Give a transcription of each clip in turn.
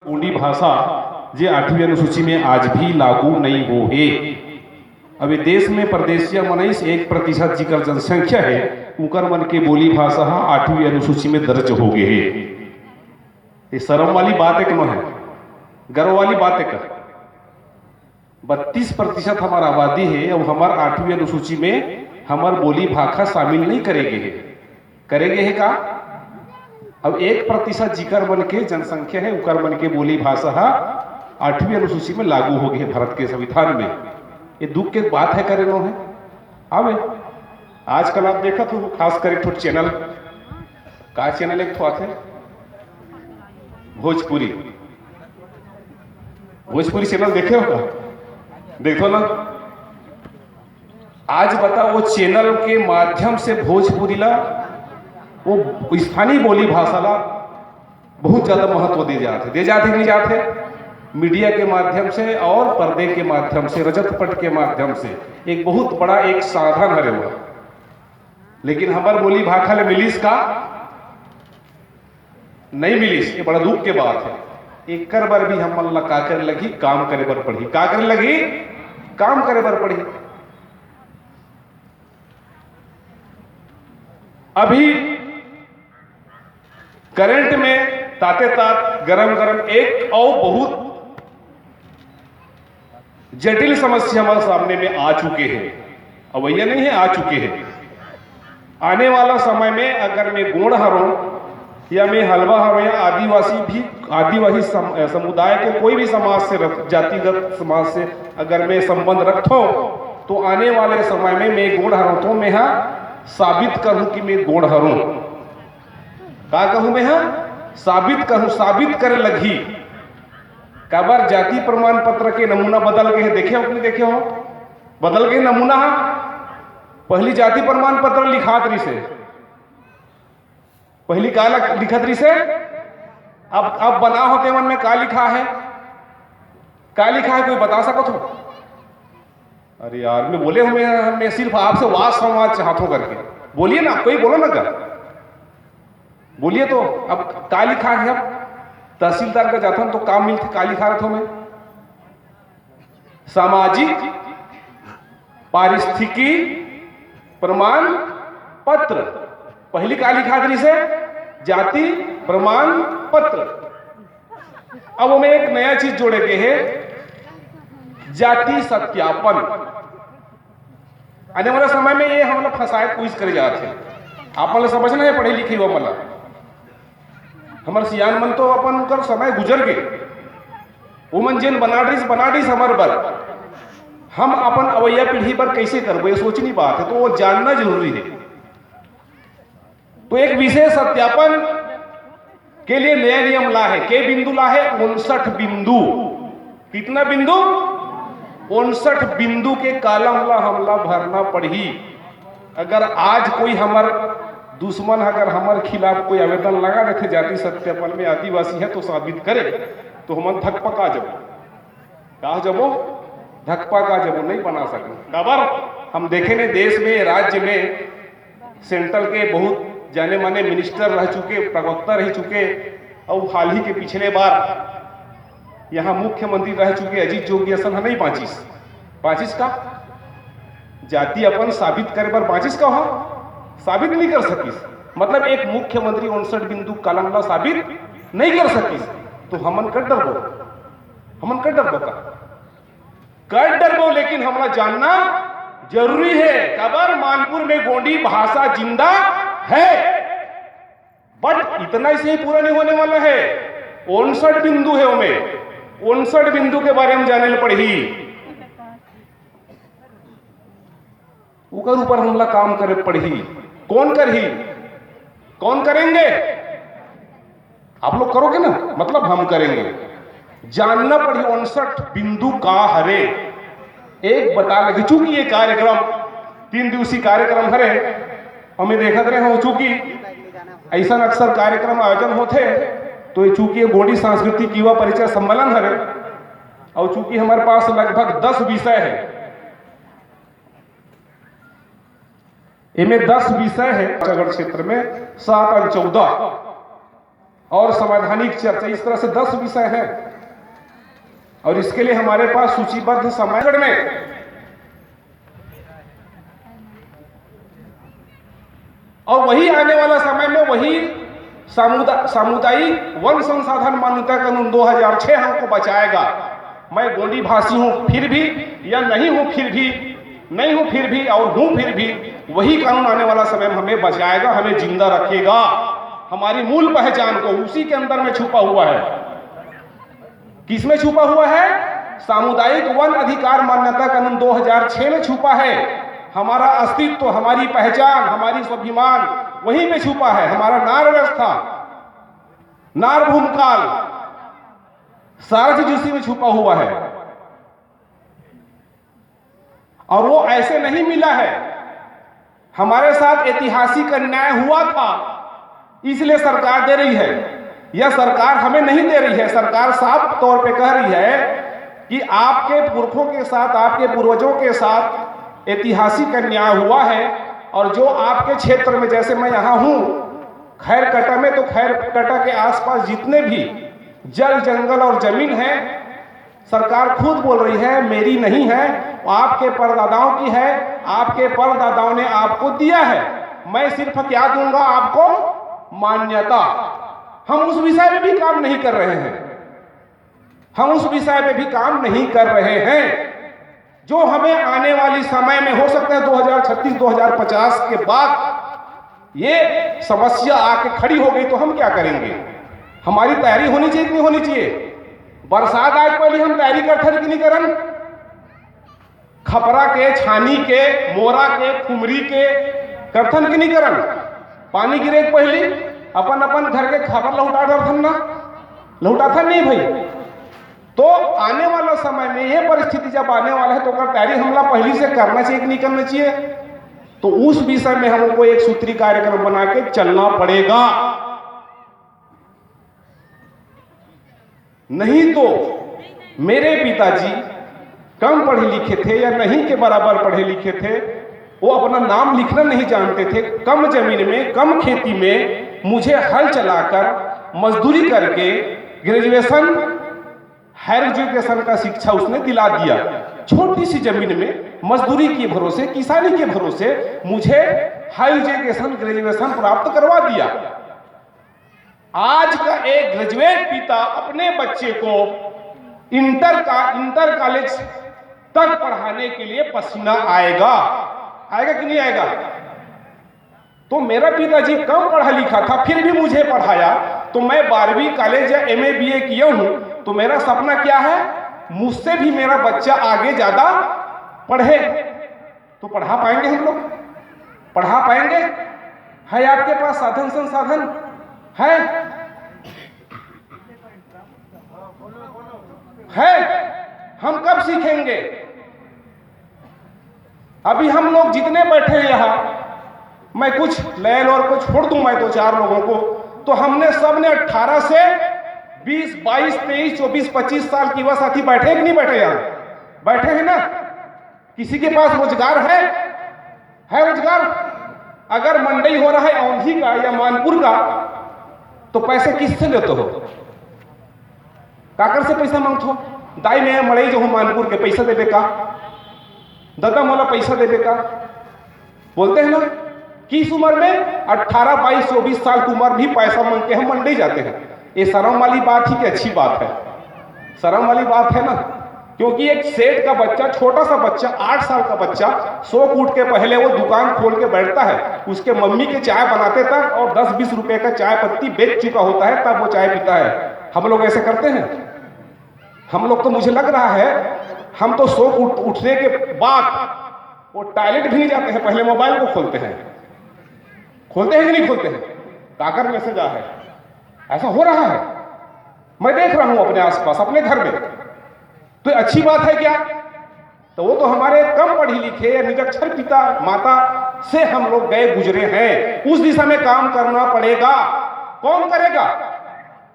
गोंडी भाषा जे 8वीं अनुसूची में आज भी लागू नहीं हो है। अभी देश में प्रदेशीय मनीष 1% जिकर जनसंख्या है उकर मन के बोली भाषा 8वीं अनुसूची में दर्ज हो गए है। ये शर्म वाली बात एक न है, गर्व वाली बात एक 32% हमारा आबादी है और हमार 8वीं अनुसूची में हमार बोली भाषा शामिल नहीं करेंगे है का। अब 1% जिकर मन के जनसंख्या है उकर मन के बोली भाषा 8वीं अनुसूची में लागू हो गई है भारत के संविधान में। ये दुख के बात है करे नो है। अब आजकल आप देखा तो खास कर एक ठो चैनल का चैनल एक ठो आते भोजपुरी चैनल देखे हो का? देखो ना, आज बताओ वो चैनल के माध्यम से भोजपुरी ला वो स्थानीय बोली भाषा ला बहुत ज्यादा महत्व दे जाते नहीं जाते। मीडिया के माध्यम से और पर्दे के माध्यम से रजत पट के माध्यम से एक बहुत बड़ा एक साधन है वो। लेकिन हमार बोली भाषा ले मिलिस का नहीं मिलिस, ये बड़ा दुख के बात है। एक बार भी हम मन ला का करे लगी काम करे बर पड़ी, का करे लगी काम करे बर पड़ी। अभी करंट में ताते तात गरम एक और बहुत जटिल समस्या हमारे सामने में आ चुके हैं। अब ये नहीं है, आ चुके हैं। आने वाला समय में अगर मैं गोंड हरों या मैं हलवा हरों या आदिवासी समुदाय के कोई भी समाज से जातिगत समाज से अगर मैं संबंध रखता हूं तो आने वाले समय में मैं गोंड हरों तो मैं साबित करूं कि मैं गोंड हरों। का कहूं मैं साबित करे लगी। काबर जाति प्रमाण पत्र के नमूना बदल गए देखे हो कि नहीं देखे हो? बदल गए नमूना। पहली जाति प्रमाण पत्र लिखात रही से, पहली का लिखत रही से, अब बना होते मन में का लिखा है कोई बता सको तो? अरे यार मैं बोले हूं मैं सिर्फ आपसे वाद संवाद चाहता हूं करके बोलिए ना, कोई बोलो ना कर बोलिए तो। अब का लिखा है? अब तहसीलदार का जाता हूं तो काम मिलते का लिखा रहा था मैं सामाजिक पारिस्थितिकी प्रमाण पत्र। पहली का लिखा रही से जाति प्रमाण पत्र। अब हमें एक नया चीज जोड़े गए है जाति सत्यापन। आने वाला समय में ये हम लोग फंसाए क्विज करे जाते हैं। आप मतलब समझना है पढ़े लिखे हुआ मतलब हमारे सियान मन तो अपन कर समय गुजर गए। वो मन जेन बनाडीस हमारे पर हम अपन अवैया पीढ़ी पर कैसे करबो ये सोचनी बात है, तो वो जानना जरूरी है। तो एक विशेष सत्यापन के लिए नया नियम ला है। के बिंदु ला है 59 बिंदु। कितना बिंदु? 59 बिंदु के कालम ला हमला भरना पड़ी। अगर आज कोई हमार दुश्मन अगर हमारे खिलाफ कोई आवेदन लगा रखे जाति सत्यापन में आदिवासी है तो साबित करे तो हम धकपका जबो धकपका जबो नहीं बना सके। खबर हम देखे ने देश में राज्य में सेंट्रल के बहुत जाने माने मिनिस्टर रह चुके, प्रवक्ता रह चुके और हाल ही के पिछले बार यहाँ मुख्यमंत्री रह चुके अजीत जोगी असन है नहीं 25 का जाति अपन साबित करे पर 25 का हो साबित नहीं कर सकीस। मतलब एक मुख्यमंत्री 59 बिंदु कलम ला साबित नहीं कर सकीस तो हमन कर डरबो लेकिन हमरा जानना जरूरी है। कबर मानपुर में गोंडी भाषा जिंदा है बट इतना से ही पूरा नहीं होने वाला है। 59 बिंदु है उनमें 59 बिंदु के बारे में जाने पड़ी ऊपर हमला काम करे पड़ी। कौन करेंगे? आप लोग करोगे ना, मतलब हम करेंगे। जानना पड़ी 59 बिंदु का हरे एक बता लगे। चूंकि ये कार्यक्रम 3 दिवसीय कार्यक्रम हरे हमें देखत रहे हो, चूंकि ऐसा अक्सर कार्यक्रम आयोजन होते तो चूंकि गोंडी सांस्कृतिक युवा परिचय सम्मेलन हरे और चूंकि हमारे पास लगभग 10 विषय है, इनमें 10 विषय है। सागर क्षेत्र में 7 और 14 और संवैधानिक चर्चा, इस तरह से 10 विषय हैं और इसके लिए हमारे पास सूचीबद्ध समय में और वही आने वाला समय में वही सामुदायिक वन संसाधन मान्यता कानून 2006 हमको बचाएगा। मैं गोंडी भाषी हूं फिर भी, या नहीं हूं फिर भी, नहीं हूं फिर भी और हूं फिर भी, वही कानून आने वाला समय में हमें बचाएगा, हमें जिंदा रखेगा। हमारी मूल पहचान को उसी के अंदर में छुपा हुआ है। किसमें छुपा हुआ है? सामुदायिक वन अधिकार मान्यता कानून 2006 में छुपा है। हमारा अस्तित्व, हमारी पहचान, हमारी स्वाभिमान वहीं पे छुपा है। हमारा नार व्यवस्था, नार भूमकाल, सारा चीज उसी में छुपा हुआ है। और वो ऐसे नहीं मिला है, हमारे साथ ऐतिहासिक अन्याय हुआ था, इसलिए सरकार दे रही है। यह सरकार हमें नहीं दे रही है। सरकार साफ तौर पे कह रही है कि आपके पुरखों के साथ, आपके पूर्वजों के साथ ऐतिहासिक अन्याय हुआ है और जो आपके क्षेत्र में, जैसे मैं यहाँ हूँ खैरकटा में, तो खैरकटा के आसपास जितने भी जल, जंगल और जमीन है, सरकार खुद बोल रही है मेरी नहीं है, आपके परदादाओं की है, आपके परदादाओं ने आपको दिया है। मैं सिर्फ क्या दूंगा आपको? मान्यता। हम उस विषय में भी काम नहीं कर रहे हैं, हम उस विषय में भी काम नहीं कर रहे हैं जो हमें आने वाली समय में, हो सकता है 2036-2050 के बाद ये समस्या आके खड़ी हो गई तो हम क्या करेंगे? हमारी तैयारी होनी चाहिए कि नहीं होनी चाहिए? बरसात आज पहले हम तैयारी करते कि नहीं करन? खपरा के, छानी के, मोरा के, खुमरी के करथन कि नहीं करन? पानी गिरे पहले अपन अपन घर के खबर लौटा डरथन ना, लौटाथन नहीं भाई। तो आने वाला समय में ये परिस्थिति जब आने वाला है तो अगर तैयारी हमला पहले से करना चाहिए कि नहीं करना चाहिए? तो उस विषय में हमको एक सूत्री कार्यक्रम बना के चलना पड़ेगा। नहीं तो मेरे पिताजी कम पढ़े लिखे थे या नहीं के बराबर पढ़े लिखे थे, वो अपना नाम लिखना नहीं जानते थे, कम जमीन में, कम खेती में मुझे हल चलाकर मजदूरी करके ग्रेजुएशन, हायर एजुकेशन का शिक्षा उसने दिला दिया। छोटी सी जमीन में मजदूरी के भरोसे, किसानी के भरोसे मुझे हायर एजुकेशन, ग्रेजुएशन प्राप्त करवा दिया। आज का एक ग्रेजुएट पिता अपने बच्चे को इंटर कॉलेज तक पढ़ाने के लिए पसीना आएगा कि नहीं आएगा? तो मेरा पिताजी कम पढ़ा लिखा था फिर भी मुझे पढ़ाया, तो मैं 12वीं कॉलेज या MA BA किया हूं, तो मेरा सपना क्या है? मुझसे भी मेरा बच्चा आगे ज्यादा पढ़े। तो पढ़ा पाएंगे हम लोग? पढ़ा पाएंगे? है आपके पास साधन संसाधन है? हम कब सीखेंगे? अभी हम लोग जितने बैठे हैं यहां, मैं कुछ लैल और को छोड़ दूं, मैं 2-4 लोगों को, तो हमने सबने 18 से 20, 22, 23, 24, 25 साल की युवा साथी बैठे कि नहीं बैठे? यहां बैठे हैं ना? किसी के पास रोजगार है रोजगार? अगर मंडई हो रहा है औंधी का या मानपुर का, तो पैसे किससे लेते हो? काकर से पैसा मांगते हो? दाई में मड़ई जो हूं मानपुर के, पैसा देवे का? दादा मोला पैसा देवे का? बोलते हैं ना। किस उम्र में? 18, 22, 24 साल की उम्र भी पैसा मांग के हम मंडी जाते हैं। ये शर्म वाली बात ही कि अच्छी बात है? शर्म वाली बात है ना, क्योंकि एक सेठ का बच्चा, छोटा सा बच्चा, 8 साल का बच्चा, 100 फुट के पहले वो दुकान खोल के बैठता है, उसके मम्मी के चाय बनाते तक और 10-20 रुपए का चाय पत्ती बेच चुका होता है, तब वो चाय पीता है। हम लोग ऐसे करते हैं? हम लोग तो, मुझे लग रहा है हम तो 100 फुट उठने के बाद वो टॉयलेट भी नहीं जाते हैं, पहले मोबाइल को खोलते हैं कि नहीं खोलते हैं? काकर मैसेज आ है, ऐसा हो रहा है, मैं देख रहा हूं अपने आसपास, अपने घर में। तो अच्छी बात है क्या? तो वो तो हमारे कम पढ़े लिखे या निरक्षर पिता माता से हम लोग गए गुजरे हैं। उस दिशा में काम करना पड़ेगा। कौन करेगा?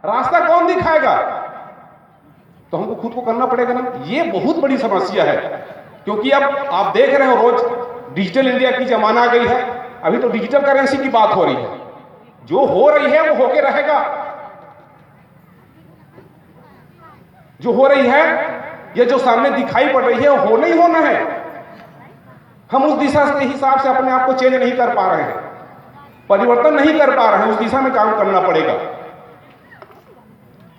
रास्ता कौन दिखाएगा? तो हमको खुद को करना पड़ेगा ना। ये बहुत बड़ी समस्या है, क्योंकि अब आप देख रहे हो रोज डिजिटल इंडिया की जमाना आ गई है। अभी तो डिजिटल करेंसी की बात हो रही है, जो हो रही है वो होके रहेगा। जो हो रही है, ये जो सामने दिखाई पड़ रही है, हो नहीं होना है। हम उस दिशा के हिसाब से अपने आप को चेंज नहीं कर पा रहे हैं, परिवर्तन नहीं कर पा रहे हैं, उस दिशा में काम करना पड़ेगा।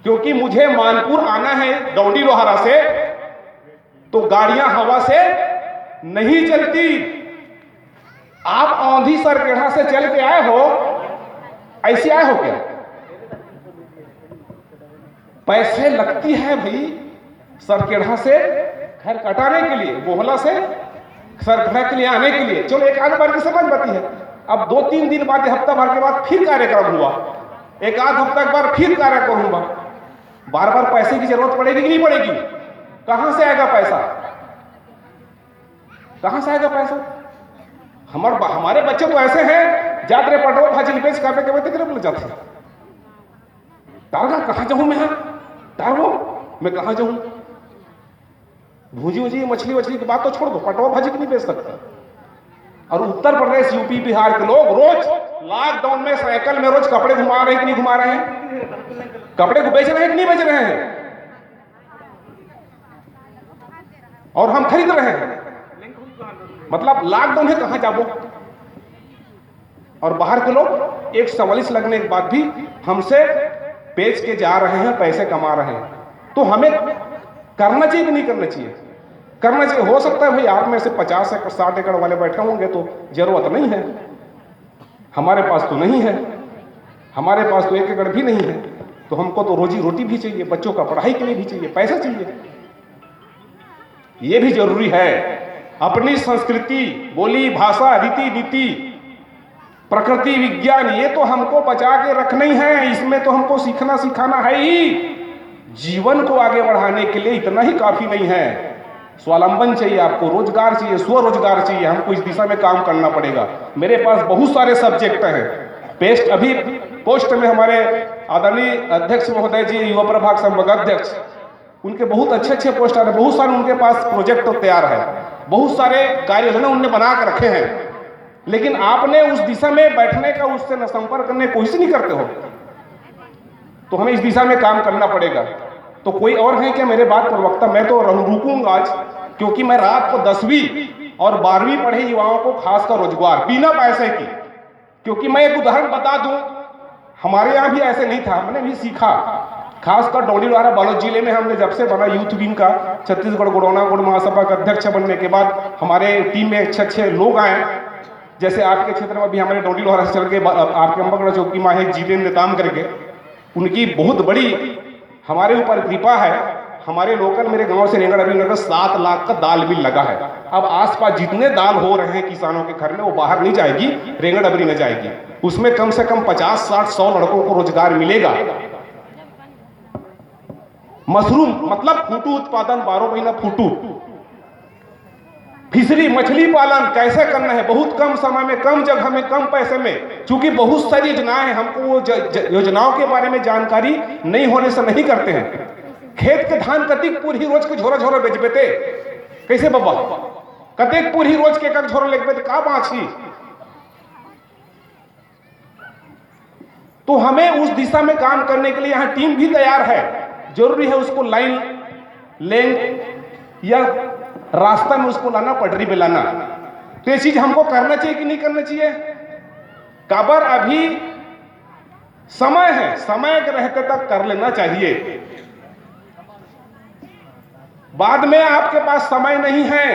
क्योंकि मुझे मानपुर आना है डौंडी लोहारा से, तो गाड़ियां हवा से नहीं चलती। आप औंधी सरकेढ़ा से चल के आए हो, ऐसे आए हो क्या? पैसे लगती है भाई सरकेढ़ा से घर कटाने के लिए, बोहला से सरकेढ़ा के लिए आने के लिए। चलो एक आध बार की समझ बाती है। अब 2-3 दिन बाद, हफ्ता भर के बाद फिर कार्यक्रम हुआ, एक आध हफ्ता के बाद फिर कार्यक्रम हुआ। बार बार पैसे की जरूरत पड़ेगी कि नहीं पड़ेगी? कहां से आएगा पैसा? कहां से आएगा पैसा? हमारे बच्चे तो ऐसे हैं, जात रे पटो भाजी पेच कापे के बैठे बोल जाते हैं। तारगा कहां जाऊं मैं? तारो मैं कहां जाऊं? भूजी उजी मछली वछली की बात तो छोड़ दो, पटवा भाजी की नहीं बेच सकता। और उत्तर प्रदेश, यूपी, बिहार के लोग रोज लॉकडाउन में साइकिल में रोज कपड़े घुमा रहे हैं कि नहीं घुमा रहे हैं? कपड़े को बेच रहे हैं कि नहीं बेच रहे हैं? और हम खरीद रहे हैं। मतलब लॉकडाउन है, कहां जाबो? और बाहर के लोग 144 लगने के बाद भी हमसे बेच के जा रहे हैं, पैसे कमा रहे हैं। तो हमें करना चाहिए कि नहीं करना चाहिए? करना चाहिए। हो सकता है भाई आप में से 50 एकड़ 60 एकड़ वाले बैठे होंगे तो जरूरत नहीं है, हमारे पास तो नहीं है, हमारे पास तो 1 एकड़ भी नहीं है। तो हमको तो रोजी रोटी भी चाहिए, बच्चों का पढ़ाई के लिए भी चाहिए, पैसा चाहिए। ये भी जरूरी है। अपनी संस्कृति, बोली, भाषा, रीति नीति, प्रकृति, विज्ञान, ये तो हमको बचा के रखना ही है। इसमें तो हमको सीखना सिखाना है ही। जीवन को आगे बढ़ाने के लिए इतना ही काफी नहीं है। स्वावलंबन चाहिए, आपको रोजगार चाहिए, स्वरोजगार चाहिए। हमको इस दिशा में काम करना पड़ेगा। मेरे पास बहुत सारे सब्जेक्ट हैं। अभी पोस्ट में हमारे आदरणीय अध्यक्ष महोदय जी, युवा प्रभाग संभाग अध्यक्ष, उनके बहुत अच्छे अच्छे पोस्ट आ रहे हैं। बहुत सारे उनके पास प्रोजेक्ट तो तैयार है, बहुत सारे कार्य योजना उनने बना कर रखे हैं। लेकिन आपने उस दिशा में बैठने का, उससे न संपर्क करने की कोशिश नहीं करते हो। तो हमें इस दिशा में काम करना पड़ेगा। तो कोई और है क्या मेरे बात पर वक्ता? मैं तो रुकूंगा आज, क्योंकि मैं रात को 10वीं और 12वीं पढ़े युवाओं को खासकर रोजगार बिना पैसे की, क्योंकि मैं एक उदाहरण बता दूं, हमारे यहाँ भी ऐसे नहीं था, हमने भी सीखा। खासकर डौंडी लोहारा बालोद जिले में हमने जब से बना यूथ विंग का, छत्तीसगढ़ गुड़ौना गुड़ महासभा का अध्यक्ष बनने के बाद हमारे टीम में अच्छे लोग आए। जैसे आपके क्षेत्र में भी हमारे डौंडी लोहारा से चल के आपके अम्बागढ़ चौकी माँ है जितेंद्र नेताम करके, उनकी बहुत बड़ी हमारे ऊपर कृपा है। हमारे लोकल, मेरे गांव से रेंगड़ अभी नगर 7 लाख का दाल बिल लगा है। अब आसपास जितने दाल हो रहे हैं किसानों के घर में, वो बाहर नहीं जाएगी, रेंगड़ अबरी में जाएगी। उसमें कम से कम 50, 60, 100 लड़कों को रोजगार मिलेगा। मशरूम मतलब फूटू उत्पादन, 12 महीना फूटू। फिशरी, मछली पालन कैसे करना है, बहुत कम समय में, कम जगह में, कम पैसे में। चूंकि बहुत सारी योजनाएं हैं, हमको वो योजनाओं के बारे में जानकारी नहीं होने से नहीं करते हैं। खेत के धान कतिक पूरी रोज के झोरा झोरा बेच बेते, कैसे बाबा? कतेक पूरी रोज के एक झोरा लेके बेते, का बाछी? तो हमें उस दिशा में काम करने के लिए यहाँ टीम भी तैयार है। जरूरी है उसको लाइन, लेंथ या रास्ता में उसको लाना, पटरी पे लाना। तो ये चीज हमको करना चाहिए कि नहीं करना चाहिए? काबर अभी समय है, समय के रहते तक कर लेना चाहिए। बाद में आपके पास समय नहीं है,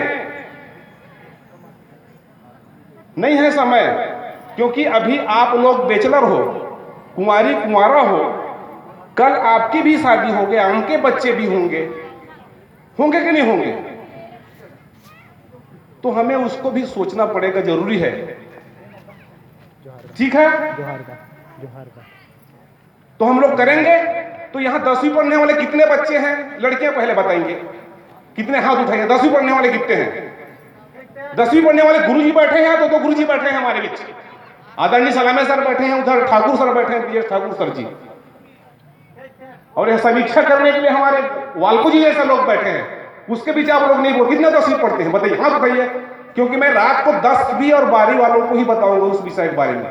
नहीं है समय, क्योंकि अभी आप लोग बैचलर हो, कुंवारी कुंवारा हो, कल आपकी भी शादी होगी, उनके बच्चे भी होंगे कि नहीं होंगे? तो हमें उसको भी सोचना पड़ेगा, जरूरी है। ठीक है, जोहार का तो हम लोग करेंगे। तो यहाँ 10वीं पढ़ने वाले कितने बच्चे हैं? लड़कियां पहले बताएंगे, कितने हाथ उठाएंगे? 10वीं पढ़ने वाले कितने हैं? 10वीं पढ़ने वाले गुरुजी बैठे हैं, तो 2 गुरुजी बैठे हैं हमारे बीच। आदरणीय सलामे सर बैठे हैं, उधर ठाकुर सर बैठे हैं, पीएस ठाकुर सर जी। और यह समीक्षा करने के लिए हमारे वाल्को जी जैसे लोग बैठे हैं। उसके बीच आप लोग नहीं बोल, कितने 10वीं पढ़ते हैं बताइए, हाथ उठाइए। क्योंकि मैं रात को 10वीं और 12वीं वालों को ही बताऊंगा उस विषय के बारे में,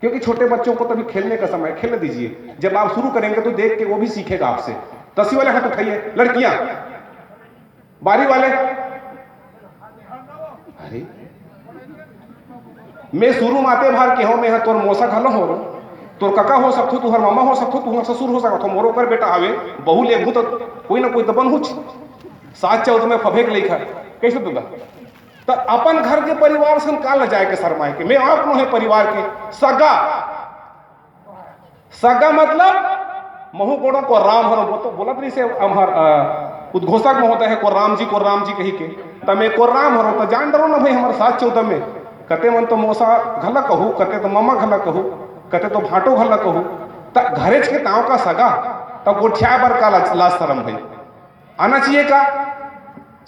क्योंकि छोटे बच्चों को तो अभी खेलने का समय, खेलने दीजिए। जब आप शुरू करेंगे तो देख के वो भी सीखेगा आपसे। 10 वाले हाथ उठाइए, लड़कियां, बारी वाले। अरे मैं शुरू माते भार के हो, मैं तोर मौसा घलो हो रो, तोर काका हो सकतो, तुहर मामा हो सकतो, तुहर ससुर हो सकतो, मोरो कर बेटा आवे बहु ले तो कोई ना कोई दबन हुच साथ चाहो तुम्हें फभेक लेखा कैसे तुदा। तो अपन घर के परिवार से का ल जाए के शर्माए के, मैं आपनो है परिवार के सगा। सगा मतलब महू कोड़ो को राम हरो, वो तो बोला तरी से हमार उद्घोषक में होता है को राम जी कही के, तमे को राम हरो तो जान डरो ना भाई हमारे साथ चौ तमे कते मन तो मौसा घला कहू, कते तो मामा घला कहू, कते तो भाटो घला कहू, त घरेज के ताव का सगा तब गोठिया बर का लाज शरम भाई आना चाहिए का।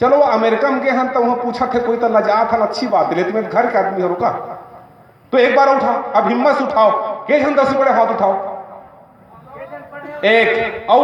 चलो अमेरिका में गए हम तो वहां पूछा थे कोई तो लजा था, अच्छी बात है, लेकिन घर के आदमी हो रुका तो एक बार उठा, अब हिम्मत से उठाओ, के हम 10 बड़े हाथ उठाओ, 1 औ